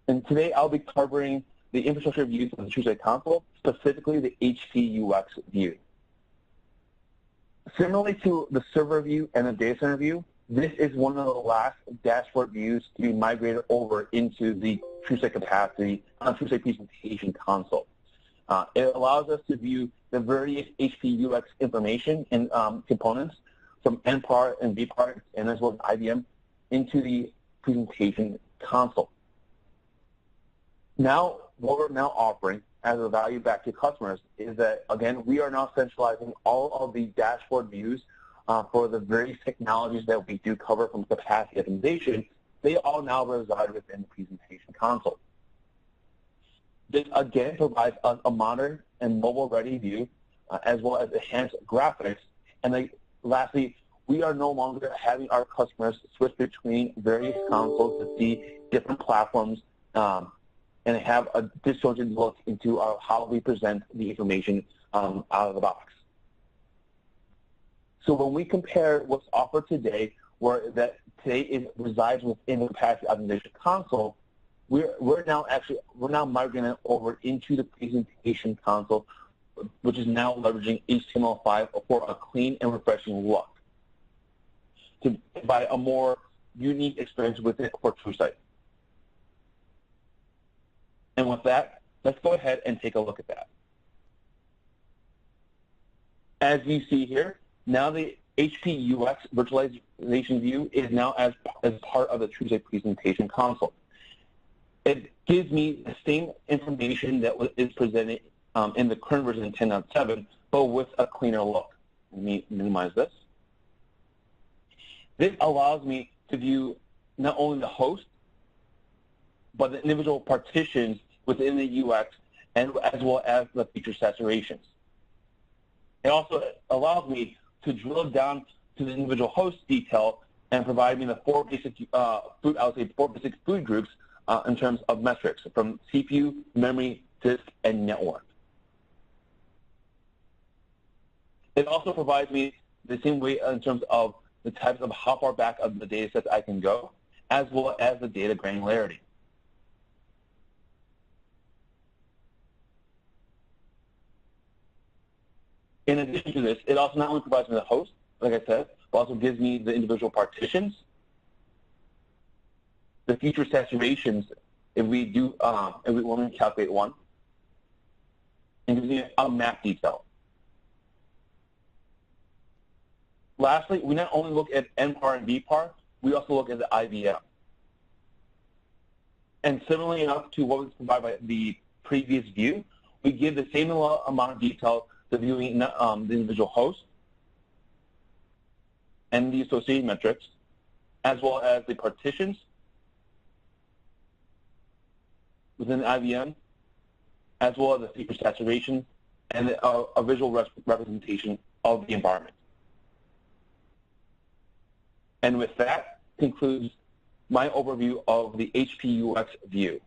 And today I'll be covering the infrastructure views of the TrueSight console, specifically the HPUX view. Similarly to the server view and the data center view, this is one of the last dashboard views to be migrated over into the TrueSight Capacity, TrueSight Presentation console. It allows us to view the various HPUX information and components from N part and V part, and as well as IBM, into the presentation console. Now, what we're now offering as a value back to customers is that, again, we are now centralizing all of the dashboard views for the various technologies that we do cover from capacity optimization. They all now reside within the presentation console. This, again, provides us a modern and mobile-ready view, as well as enhanced graphics. And then, lastly, we are no longer having our customers switch between various consoles to see different platforms and have a disjointed look into how we present the information out of the box. So when we compare what's offered today, where that today resides within the capacity optimization console, we're now migrating it over into the presentation console, which is now leveraging HTML5 for a clean and refreshing look, to provide a more unique experience with it for TrueSight. And with that, let's go ahead and take a look at that. As you see here, now the HPUX virtualization view is now as part of the TrueSight presentation console. It gives me the same information that is presented in the current version of 10.7, but with a cleaner look. Let me minimize this. This allows me to view not only the host, but the individual partitions within the UX, and as well as the feature saturations. It also allows me to drill down to the individual host detail and provide me the four basic food groups in terms of metrics from CPU, memory, disk, and network. It also provides me the same way in terms of the types of how far back of the data sets I can go, as well as the data granularity. In addition to this, it also not only provides me the host, like I said, but also gives me the individual partitions, the feature saturations if we do when we calculate one, and gives me a map detail. Lastly, we not only look at NPAR and VPAR, we also look at the IBM. And similarly enough to what was provided by the previous view, we give the same amount of detail to viewing the individual host and the associated metrics, as well as the partitions within the IBM, as well as the feature saturation and a visual representation of the environment. And with that concludes my overview of the HPUX view.